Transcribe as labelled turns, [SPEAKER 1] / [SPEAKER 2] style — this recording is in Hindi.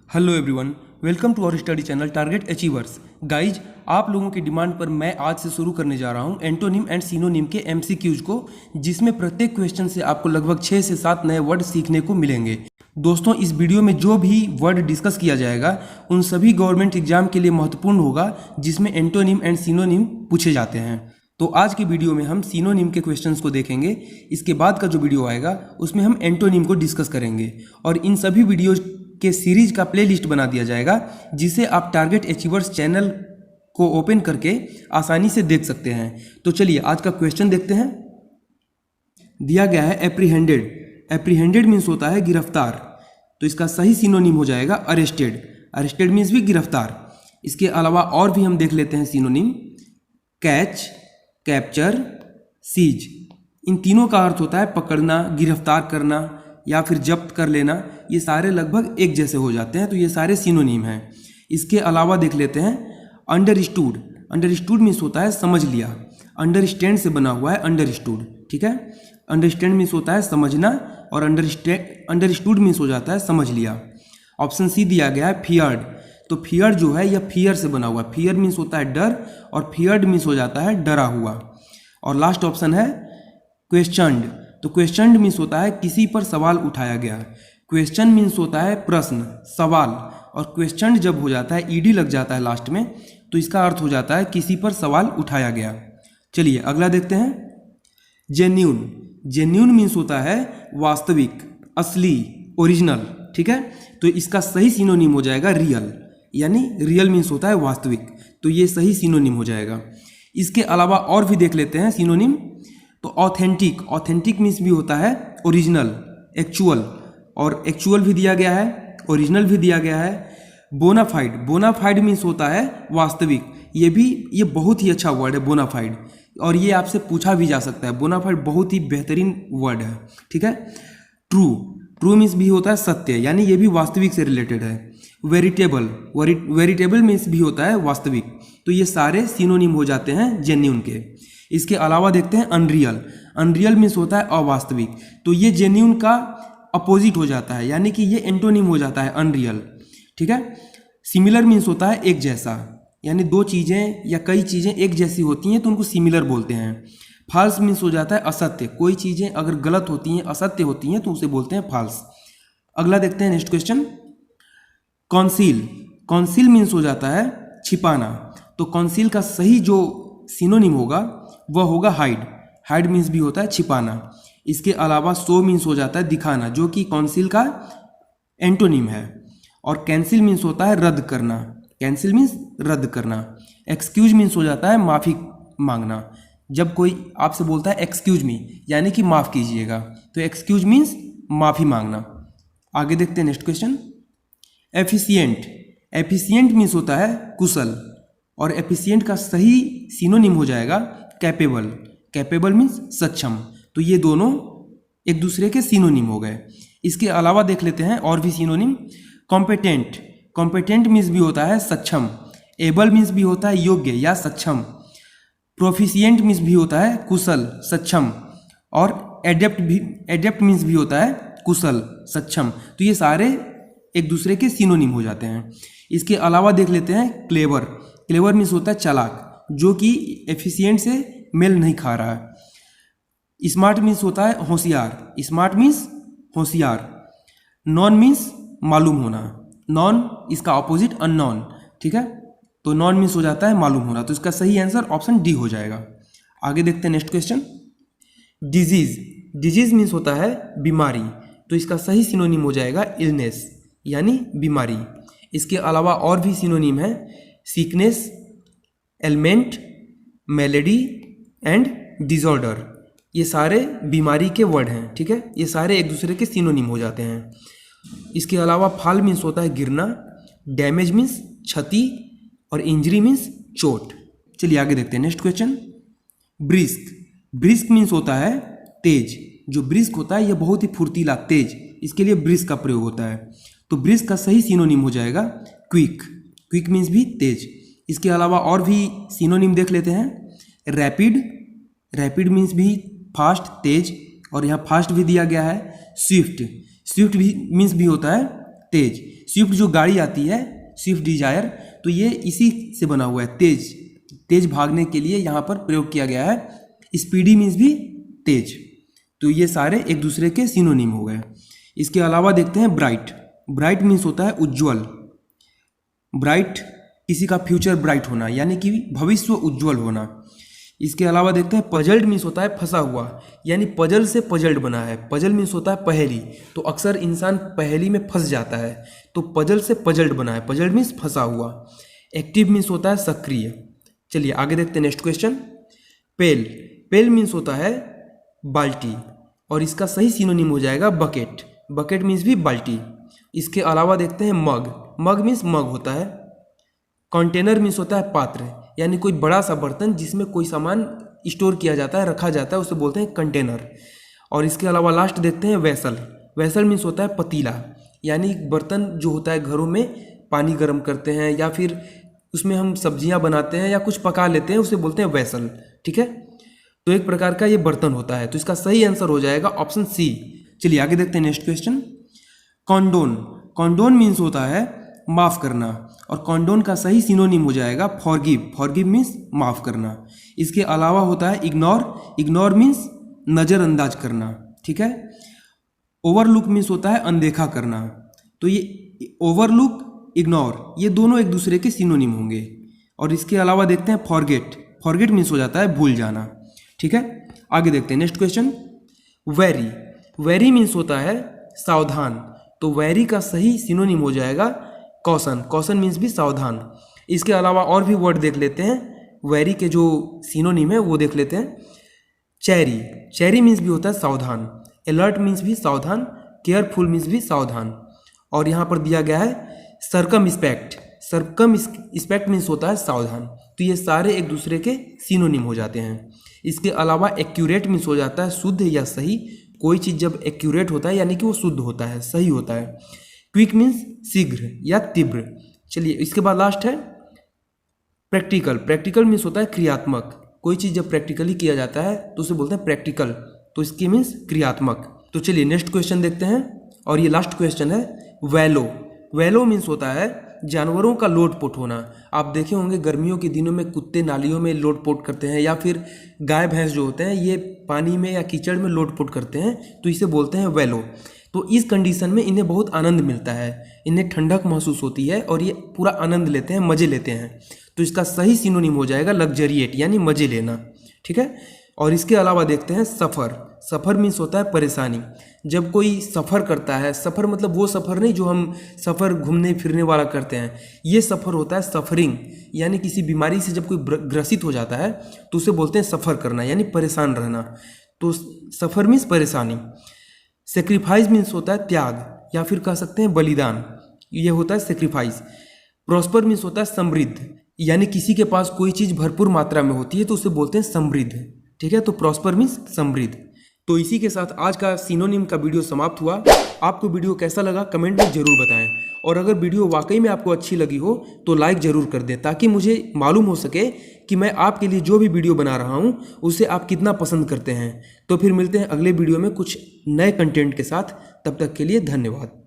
[SPEAKER 1] Hello everyone, welcome to our study channel Target Achievers. Guys, आप लोगों की डिमांड पर मैं आज से शुरू करने जा रहा हूं एंटोनिम एंड सिनोनिम के एमसीक्यूज को, जिसमें प्रत्येक क्वेश्चन से आपको लगभग 6 से 7 नए वर्ड सीखने को मिलेंगे। दोस्तों, इस वीडियो में जो भी वर्ड डिस्कस किया जाएगा उन सभी गवर्नमेंट एग्जाम के लिए महत्वपूर्ण होगा, जिसमें एंटोनिम एंड सिनोनिम पूछे जाते हैं। तो आज की वीडियो में हम सिनोनिम के क्वेश्चंस को देखेंगे। इसके बाद का जो वीडियो आएगा उसमें हम एंटोनिम को डिस्कस करेंगे, और इन सभी वीडियोज के सीरीज का प्लेलिस्ट बना दिया जाएगा, जिसे आप टारगेट अचीवर्स चैनल को ओपन करके आसानी से देख सकते हैं। तो चलिए आज का क्वेश्चन देखते हैं। दिया गया है एप्रीहेंडेड। एप्रीहेंडेड मीन्स होता है गिरफ्तार, तो इसका सही सिनोनिम हो जाएगा अरेस्टेड। अरेस्टेड मीन्स भी गिरफ्तार। इसके अलावा और भी हम देख लेते हैं सिनोनिम। कैच, कैप्चर, सीज, इन तीनों का अर्थ होता है पकड़ना, गिरफ्तार करना या फिर जब्त कर लेना। ये सारे लगभग एक जैसे हो जाते हैं, तो ये सारे सिनोनिम हैं। इसके अलावा देख लेते हैं अंडरस्टूड। अंडरस्टूड मीन्स होता है समझ लिया। अंडरस्टैंड से बना हुआ है अंडरस्टूड, ठीक है। अंडरस्टैंड मीन्स होता है समझना, और अंडरस्टूड मीन्स हो जाता है समझ लिया। ऑप्शन सी दिया गया है फियर्ड। तो फियर जो है यह फियर से बना हुआ है। फियर मीन्स होता है डर, और फियर्ड मीन्स हो जाता है डरा हुआ। और लास्ट ऑप्शन है क्वेश्चनड। तो क्वेश्चनड मीन्स होता है किसी पर सवाल उठाया गया। क्वेश्चन मीन्स होता है प्रश्न, सवाल, और क्वेश्चन जब हो जाता है ईडी लग जाता है लास्ट में, तो इसका अर्थ हो जाता है किसी पर सवाल उठाया गया। चलिए अगला देखते हैं। जेन्यून। जेन्यून मीन्स होता है वास्तविक, असली, ओरिजिनल, ठीक है। तो इसका सही सिनोनिम हो जाएगा रियल, यानी रियल मीन्स होता है वास्तविक, तो ये सही सिनोनिम हो जाएगा। इसके अलावा और भी देख लेते हैं सिनोनिम। तो ऑथेंटिक। ऑथेंटिक मीन्स भी होता है ओरिजिनल, एक्चुअल, और एक्चुअल भी दिया गया है, ओरिजिनल भी दिया गया है। बोनाफाइड। बोनाफाइड मीन्स होता है वास्तविक। ये बहुत ही अच्छा वर्ड है बोनाफाइड, और ये आपसे पूछा भी जा सकता है। बोनाफाइड बहुत ही बेहतरीन वर्ड है, ठीक है। ट्रू। ट्रू मीन्स भी होता है सत्य, यानी ये भी वास्तविक से रिलेटेड है। वेरिटेबल। वेरिटेबल मीन्स भी होता है वास्तविक। तो ये सारे सिनोनिम हो जाते हैं जेन्यून के। इसके अलावा देखते हैं अनरियल। अनरियल मीन्स होता है अवास्तविक, तो ये जेन्यून का अपोजिट हो जाता है, यानी कि ये एंटोनिम हो जाता है अनरियल, ठीक है। सिमिलर मीन्स होता है एक जैसा, यानी दो चीज़ें या कई चीज़ें एक जैसी होती हैं तो उनको सिमिलर बोलते हैं। फॉल्स मीन्स हो जाता है असत्य। कोई चीज़ें अगर गलत होती हैं, असत्य होती हैं, तो उसे बोलते हैं फॉल्स। अगला देखते हैं next question. Council. Council means हो जाता है छिपाना। तो कॉन्सील का सही जो सिनोनिम होगा वह होगा हाइड। हाइड मीन्स भी होता है छिपाना। इसके अलावा शो मीन्स हो जाता है दिखाना, जो कि कॉन्सील का एंटोनिम है। और कैंसिल मीन्स होता है रद्द करना। कैंसिल मीन्स रद्द करना। एक्सक्यूज मीन्स हो जाता है माफ़ी मांगना। जब कोई आपसे बोलता है एक्सक्यूज मी, यानी कि माफ़ कीजिएगा, तो एक्सक्यूज मीन्स माफ़ी मांगना। आगे देखते हैं next question. Efficient. Efficient means होता है कुशल, और एफिशिएंट का सही सिनोनिम हो जाएगा कैपेबल। कैपेबल मीन्स सक्षम। तो ये दोनों एक दूसरे के सिनोनिम हो गए। इसके अलावा देख लेते हैं और भी सिनोनिम। कॉम्पिटेंट। कॉम्पिटेंट मीन्स भी होता है सक्षम। एबल मीन्स भी होता है योग्य या सक्षम। प्रोफिशिएंट मीन्स भी होता है कुशल, सक्षम। और एडेप्ट मीन्स भी होता है कुशल, सक्षम। तो ये सारे एक दूसरे के सिनोनिम हो जाते हैं। इसके अलावा देख लेते हैं क्लेवर। क्लेवर मीन्स होता है चालाक, जो कि एफिशिएंट से मेल नहीं खा रहा है। स्मार्ट मीन्स होता है होशियार। स्मार्ट मीन्स होशियार। नॉन मीन्स मालूम होना। नॉन इसका ऑपोजिट अननॉन, ठीक है। तो नॉन मीन्स हो जाता है मालूम होना, तो इसका सही आंसर ऑप्शन डी हो जाएगा। आगे देखते हैं next question. Disease. Disease means होता है बीमारी, तो इसका सही सिनोनिम हो जाएगा इलनेस, यानी बीमारी। इसके अलावा और भी सिनोनिम है sickness, ailment, malady and disorder. ये सारे बीमारी के वर्ड हैं, ठीक है। ये सारे एक दूसरे के सिनोनिम हो जाते हैं। इसके अलावा फॉल मीन्स होता है गिरना, डैमेज मीन्स क्षति, और इंजरी मीन्स चोट। चलिए आगे देखते हैं next question. Brisk. Brisk means होता है तेज। जो ब्रिस्क होता है यह बहुत ही फुर्तीला, तेज, इसके लिए ब्रिस्क का प्रयोग होता है। तो ब्रिस्क का सही सिनोनिम हो जाएगा क्विक। क्विक मीन्स भी तेज। इसके अलावा और भी सिनोनिम देख लेते हैं। रैपिड। रैपिड मीन्स भी फास्ट, तेज, और यहाँ फास्ट भी दिया गया है। स्विफ्ट। स्विफ्ट भी मीन्स भी होता है तेज। स्विफ्ट जो गाड़ी आती है, स्विफ्ट डिजायर, तो ये इसी से बना हुआ है, तेज। तेज भागने के लिए यहाँ पर प्रयोग किया गया है। स्पीडी मीन्स भी तेज। तो ये सारे एक दूसरे के सिनोनिम हो गए। इसके अलावा देखते हैं ब्राइट। ब्राइट मीन्स होता है उज्ज्वल। ब्राइट किसी का फ्यूचर ब्राइट होना, यानी कि भविष्य उज्ज्वल होना। इसके अलावा देखते हैं पजल्ड मीन्स होता है फंसा हुआ, यानी पजल से पजल्ड बना है। पजल मीन्स होता है पहेली, तो अक्सर इंसान पहेली में फंस जाता है, तो पजल से पजल्ड बना है। पजल्ड मीन्स फंसा हुआ। एक्टिव मीन्स होता है सक्रिय। चलिए आगे देखते हैं नेक्स्ट क्वेश्चन। पेल। पेल मीन्स होता है बाल्टी, और इसका सही सिनोनिम हो जाएगा बकेट। बकेट मीन्स भी बाल्टी। इसके अलावा देखते हैं मग। मग मीन्स मग होता है। कंटेनर मीन्स होता है पात्र, यानी कोई बड़ा सा बर्तन जिसमें कोई सामान स्टोर किया जाता है, रखा जाता है, उसे बोलते हैं कंटेनर। और इसके अलावा लास्ट देखते हैं वेसल। वेसल मीन्स होता है पतीला, यानी बर्तन जो होता है घरों में पानी गर्म करते हैं या फिर उसमें हम सब्जियां बनाते हैं या कुछ पका लेते हैं, उसे बोलते हैं वेसल। ठीक है, तो एक प्रकार का ये बर्तन होता है। तो इसका सही आंसर हो जाएगा ऑप्शन सी। चलिए आगे देखते हैं नेक्स्ट क्वेश्चन। कॉन्डोन। कॉन्डोन मीन्स होता है माफ करना, और कॉन्डोन का सही सिनोनिम हो जाएगा फॉरगिव। फॉरगिव मीन्स माफ करना। इसके अलावा होता है इग्नोर। इग्नोर मीन्स नज़रअंदाज करना। ठीक है, ओवरलुक मीन्स होता है अनदेखा करना। तो ये ओवरलुक, इग्नोर, ये दोनों एक दूसरे के सिनोनिम होंगे। और इसके अलावा देखते हैं फॉरगेट। फॉरगेट मीन्स हो जाता है भूल जाना। ठीक है, आगे देखते हैं next question. Very. Very means होता है सावधान, तो वेरी का सही सिनोनिम हो जाएगा कॉशन। कॉशन मीन्स भी सावधान। इसके अलावा और भी वर्ड देख लेते हैं, वेरी के जो सिनोनिम है वो देख लेते हैं। चेरी। चेरी मीन्स भी होता है सावधान। अलर्ट मीन्स भी सावधान। केयरफुल मीन्स भी सावधान। और यहाँ पर दिया गया है सर्कमस्पेक्ट। सर्कमस्पेक्ट मीन्स होता है सावधान। तो ये सारे एक दूसरे के सिनोनिम हो जाते हैं। इसके अलावा एक्यूरेट मीन्स हो जाता है शुद्ध या सही। कोई चीज़ जब एक्यूरेट होता है यानी कि वो शुद्ध होता है, सही होता है। क्विक मीन्स शीघ्र या तीव्र। चलिए इसके बाद लास्ट है प्रैक्टिकल। प्रैक्टिकल मीन्स होता है क्रियात्मक। कोई चीज़ जब प्रैक्टिकली किया जाता है तो उसे बोलते हैं प्रैक्टिकल, तो इसकी मीन्स क्रियात्मक। तो चलिए नेक्स्ट क्वेश्चन देखते हैं, और ये लास्ट क्वेश्चन है वैलो। वैलो मीन्स होता है जानवरों का लोटपोट होना। आप देखे होंगे गर्मियों के दिनों में कुत्ते नालियों में लोटपोट करते हैं, या फिर गाय भैंस जो होते हैं ये पानी में या कीचड़ में लोटपोट करते हैं, तो इसे बोलते हैं वैलो। तो इस कंडीशन में इन्हें बहुत आनंद मिलता है, इन्हें ठंडक महसूस होती है और ये पूरा आनंद लेते हैं, मज़े लेते हैं। तो इसका सही सिनोनिम हो जाएगा लग्जरिएट, यानी मज़े लेना। ठीक है, और इसके अलावा देखते हैं सफ़र। सफ़र मीन्स होता है परेशानी। जब कोई सफ़र करता है, सफ़र मतलब वो सफ़र नहीं जो हम सफ़र घूमने फिरने वाला करते हैं, ये सफ़र होता है सफरिंग, यानी किसी बीमारी से जब कोई ग्रसित हो जाता है तो उसे बोलते हैं सफ़र करना, यानी परेशान रहना। तो सफ़र मीन्स परेशानी। सेक्रीफाइस मीन्स होता है त्याग, या फिर कह सकते हैं बलिदान, ये होता है सेक्रीफाइस। प्रॉस्पर मीन्स होता है समृद्ध, यानी किसी के पास कोई चीज़ भरपूर मात्रा में होती है तो उसे बोलते हैं समृद्ध। ठीक है, तो प्रॉस्पर मीन्स समृद्ध। तो इसी के साथ आज का सिनोनिम का वीडियो समाप्त हुआ। आपको वीडियो कैसा लगा कमेंट में ज़रूर बताएं, और अगर वीडियो वाकई में आपको अच्छी लगी हो तो लाइक ज़रूर कर दें, ताकि मुझे मालूम हो सके कि मैं आपके लिए जो भी वीडियो बना रहा हूं उसे आप कितना पसंद करते हैं। तो फिर मिलते हैं अगले वीडियो में कुछ नए कंटेंट के साथ। तब तक के लिए धन्यवाद।